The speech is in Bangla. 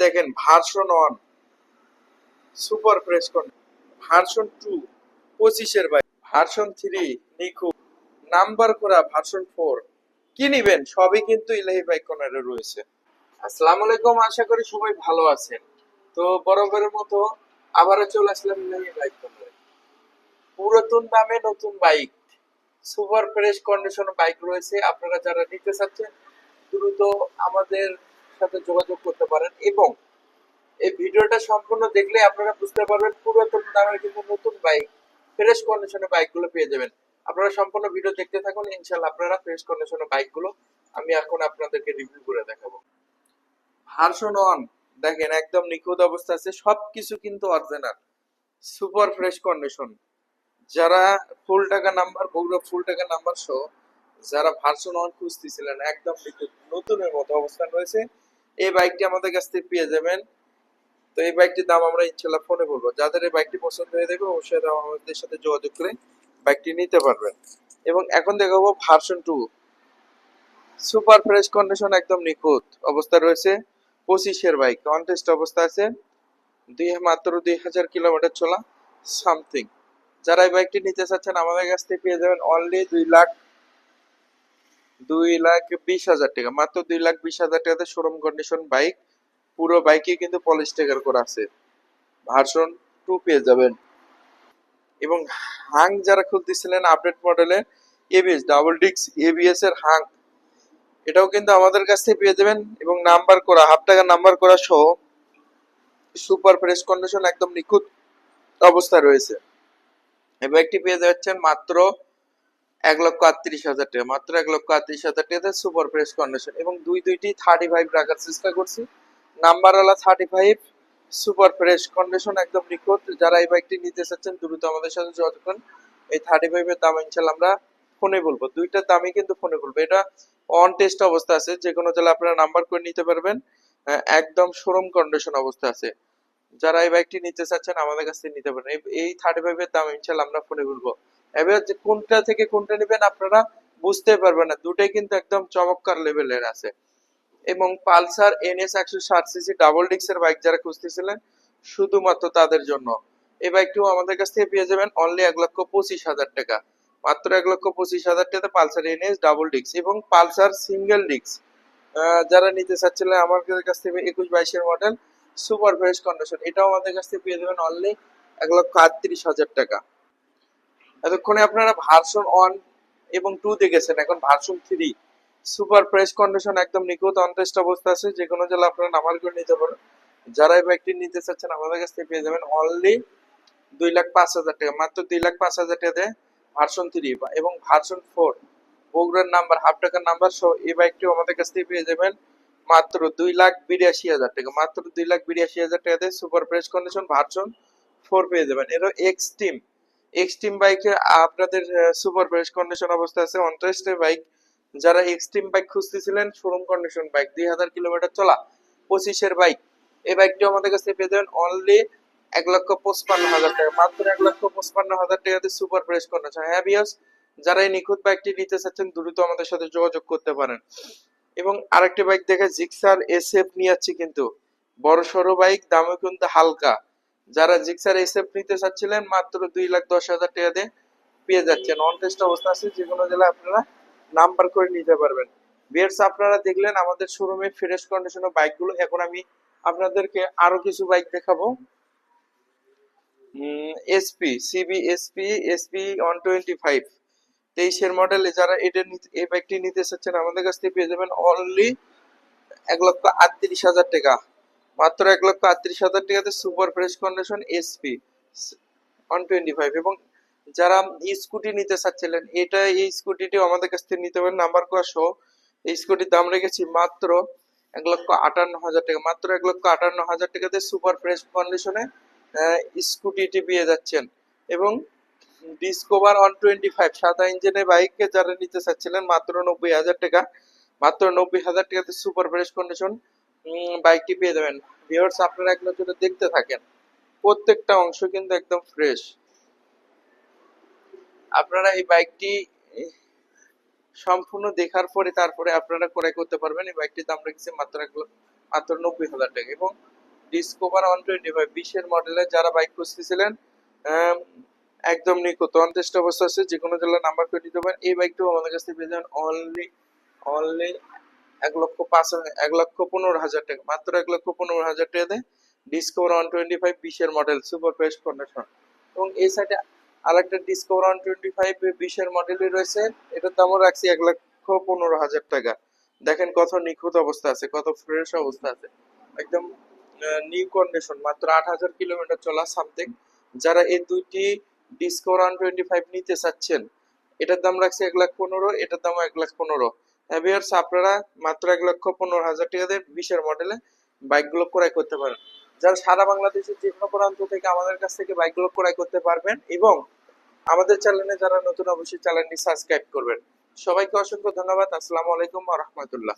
দেখেন version 1 super fresh condition, version 2 25-এর বাইক, ভার্সন 3 নিখুঁত, নাম্বার করা ভার্সন 4। কি নিবেন সবই কিন্তু ইলাহি বাইক কর্নারে রয়েছে। আসসালামু আলাইকুম, আশা করি সবাই ভালো আছেন। তো বরাবরের মতো আবারও চলে আসলাম ইলাহি বাইক কর্নারে। পুরাতন দামে নতুন bike, super fresh condition bike রয়েছে। আপনারা যারা নিতে চাচ্ছেন দ্রুত আমাদের সাথে যোগাযোগ করতে পারেন, এবং এই ভিডিওটা সম্পূর্ণ দেখলে আপনারা বুঝতে পারবেন পুরাতন দামের কিন্তু নতুন বাইক, ফ্রেশ কন্ডিশনের বাইকগুলো পেয়ে যাবেন। আপনারা সম্পূর্ণ ভিডিও দেখতে থাকুন, ইনশাআল্লাহ আপনারা ফ্রেশ কন্ডিশনের বাইকগুলো আমি এখন আপনাদেরকে রিভিউ করে দেখাবো। ভার্সন 1 দেখেন একদম নিখুঁত অবস্থা আছে, সবকিছু কিন্তু অরিজিনাল, সুপার ফ্রেশ কন্ডিশন। যারা ফুল টাকা নাম্বার, বগুড়া ফুল টাকা নাম্বার সহ যারা ভার্সন 1 খুঁজতেছিলেন, একদম নিখুঁত নতুনের মতো অবস্থান রয়েছে। এই বাইকটি আমাদের কাছ থেকে পেয়ে যাবেন। তো এই বাইকটির দাম আমরা ইনশাআল্লাহ ফোনে বলবো। যাদের এই বাইকটি পছন্দ হয়ে যাবে অবশ্যই আমাদের সাথে যোগাযোগ করে বাইকটি নিতে পারবেন। এবং এখন দেখাবো ভার্সন 2 সুপার ফ্রেশ কন্ডিশন, একদম নিখুঁত অবস্থা রয়েছে। 25-এর বাইক, কন্টেস্ট অবস্থা আছে, মাত্র 2000 কিলোমিটার চলা সামথিং। যারা এই বাইকটি নিতে চাচ্ছেন আমাদের কাছ থেকে পেয়ে যাবেন অনলি 2,20,000 টাকা, মাত্র 2,20,000 টাকাতে শোরুম কন্ডিশন বাইক। পুরো বাইকে কিন্তু পলিশ স্টিকার করা আছে। ভার্সন 2 পেয়ে যাবেন। এবং হাং যারা খুঁজতেছিলেন আপডেট মডেলের এবিএস, ডাবল ডিস্ক এবিএস এর হাং, এটাও কিন্তু আমাদের কাছ থেকে পেয়ে যাবেন। এবং নাম্বার করা, হাফ টাকা নাম্বার করা সহ সুপার ফ্রেশ কন্ডিশন, একদম নিখুঁত অবস্থা রয়েছে। এই বাইকটি পেয়ে যাচ্ছেন মাত্র 1,38,000 টাকা, মাত্র 1,38,000 টাকাতে সুপার ফ্রেশ কন্ডিশন। এবং দুইটি 35 রাখার চেষ্টা করছি, নাম্বারওয়ালা 35 সুপার ফ্রেশ কন্ডিশন, একদম নিখুঁত। যারা এই বাইকটি নিতে চাচ্ছেন দ্রুত আমাদের সাথে যোগাযোগ করুন। এই 35 এর দাম ইনশাআল্লাহ আমরা ফোনে বলবো, দুইটার দামই কিন্তু ফোনে বলবো। এটা অন টেস্ট অবস্থা আছে, যে কোনো জেলা আপনারা নাম্বার করে নিতে পারবেন। একদম শোরুম কন্ডিশন অবস্থা আছে। যারা এই বাইকটি নিতে চাচ্ছেন আমাদের কাছ থেকে নিতে পারেন। এই 35 এর দাম ইনশাআল্লাহ আমরা ফোনে বলবো। এবার যে কোনটা থেকে কোনটা নেবেন আপনারা বুঝতে পারবেন না, দুটাই কিন্তু একদম চমৎকার লেভেলের আছে। এবং পালসার এনএস 160 সিসি ডাবল ডিস্কের বাইক যারা খুঁজতেছিলেন শুধুমাত্র তাদের জন্য এই বাইকটিও আমাদের কাছ থেকে পেয়ে যাবেন অনলি 1,25,000 টাকা, মাত্র 1,25,000 টাকাতে পালসার এনএস ডাবল ডিস্ক এবং পালসার সিঙ্গেল ডিস্ক। যারা নিতে চাচ্ছিলেন আমাদের কাছ থেকে 21-22-এর মডেল সুপার ফ্রেশ কন্ডিশন, এটাও আমাদের কাছ থেকে পেয়ে যাবেন অনলি 1,38,000 টাকা। এতক্ষণে আপনারা ভার্সন 1 এবং 2 দেখেছেন, এখন ভার্সন 3 সুপার ফ্রেশ কন্ডিশন, একদম নিখুঁত অনটেস্ট অবস্থা আছে। যে কোনো জেলা আপনারা নাম্বার করে নিতে পারেন। যারা এই বাইকটি নিতে চাচ্ছেন আমাদের কাছ থেকে পেয়ে যাবেন অনলি 2,05,000 টাকা, মাত্র 2,05,000 টাকাতে ভার্সন 3 এবং ভার্সন 4 বগুড়ার নাম্বার, হাফ টাকার নাম্বার সহ এই বাইকটিও আমাদের কাছ থেকে পেয়ে যাবেন মাত্র 2,82,000 টাকা, মাত্র 2,82,000 টাকাতে সুপার ফ্রেশ কন্ডিশন ভার্সন 4 পেয়ে যাবেন। এর এক্সট্রিম বাইকে আপনাদের সুপার ফ্রেশ কন্ডিশন অবস্থা আছে, অনটেস্টের বাইক। যারা এক্সট্রিম বাইক খুঁজতেছিলেন শোরুম কন্ডিশন বাইক, 2,000 কিলোমিটার চলা 25-এর বাইক, এই বাইকটি আমাদের কাছে পেয়ে যাবেন অনলি 1,55,000 টাকা, মাত্র 1,55,000 টাকাতে সুপার ফ্রেশ কন্ডিশন। হ্যাঁ ভিউয়ার্স, যারা এই নিখুঁত বাইকটি নিতে চাচ্ছেন দ্রুত আমাদের সাথে যোগাযোগ করতে পারেন। এবং আরেকটি বাইক দেখে জিক্সার এসএফ নিয়ে যাচ্ছি, কিন্তু বড় সড়ো বাইক, দামও কিন্তু হালকা। যারা জিক্সার এসএফ নিতে চাচ্ছিলেন মাত্র 2,10,000 টাকা দিয়ে পেয়ে যাচ্ছেন, অন টেস্ট অবস্থা আছে। যে কোনো জেলায় আপনারা নাম্বার করে নিতে পারবেন। ভিউয়ার্স, আপনারা দেখলেন আমাদের শোরুমে ফ্রেশ কন্ডিশনের বাইকগুলো। এখন আমি আপনাদেরকে আরো কিছু বাইক দেখাবো। এসপি সিবি এসপি 125 23-এর মডেলে যারা এই বাইকটি নিতে চাচ্ছেন আমাদের কাছ থেকে পেয়ে যাবেন অনলি 1,38,000 টাকা, মাত্র 1,38,000 টাকাতে সুপার ফ্রেশ কন্ডিশন এসপি 125। এবং যারা স্কুটি নিতে চাচ্ছিলেন এই স্কুটিটিও আমাদের কাছ থেকে নিতে পারেন নাম্বার করা সহ। এই স্কুটির দাম রেখেছি মাত্র 1,58,000 টাকা, মাত্র 1,58,000 টাকাতে সুপার ফ্রেশ কন্ডিশনে স্কুটিটি পেয়ে যাচ্ছেন। এবং ডিসকভার 125 সাদা ইঞ্জিনের বাইককে যারা নিতে চাচ্ছিলেন মাত্র 90,000 টাকা, মাত্র 90,000 টাকাতে সুপার ফ্রেশ কন্ডিশন বাইকটি পেয়ে যাবেন। ভিউয়ার্স, আপনারা এক নজরে দেখতে থাকেন, প্রত্যেকটা অংশ কিন্তু একদম ফ্রেশ। আপনারা এই বাইকটি সম্পূর্ণ দেখার পরে তারপরে আপনারা ক্রয় করতে পারবেন। এই বাইকটির দাম রেখেছে মাত্র 90,000 টাকা। এবং ডিসকভার 125 20-এর মডেলের যারা বাইক খুঁজতেছিলেন, আম, একদম নিখুঁত অনটেস্ট অবস্থা আছে, যে কোনো জেলার নাম্বার করে নিতে পারেন। এই বাইকটাও আমাদের কাছ থেকে পেয়ে যাবেন অনলি অনলি 1,15,000 টাকা, মাত্র 1,15,000 টাকা দেয় ডিসকভার 125 20-এর মডেল সুপার ফ্রেশ কন্ডিশন। এবং এই সাইডে আরেকটা ডিসকভার 125 20-এর মডেলই রয়েছে, এটার দামও রাখছি 1,15,000 টাকা। দেখেন কত নিখুঁত অবস্থা আছে, কত ফ্রেশ অবস্থা আছে, একদম নিউ কন্ডিশন, মাত্র 8,000 কিলোমিটার চলা সামথিং। যারা এই দুইটি ডিসকভার 125 নিতে চাচ্ছেন, এটার দাম রাখছে 1,15,000, এটার দাম 1,15,000। ভিউয়ার্স, আপনারা মাত্র 1,15,000 টাকা দিয়ে 20-এর মডেলে বাইকগুলো ক্রয় করতে পারেন। যারা সারা বাংলাদেশের যে কোনো প্রান্ত থেকে আমাদের কাছ থেকে বাইকগুলো ক্রয় করতে পারবেন, এবং আমাদের চ্যানেলে যারা নতুন, অবশ্যই চ্যানেলটি সাবস্ক্রাইব করবেন। সবাইকে অসংখ্য ধন্যবাদ। আসসালামু আলাইকুম ওয়া রাহমাতুল্লাহ।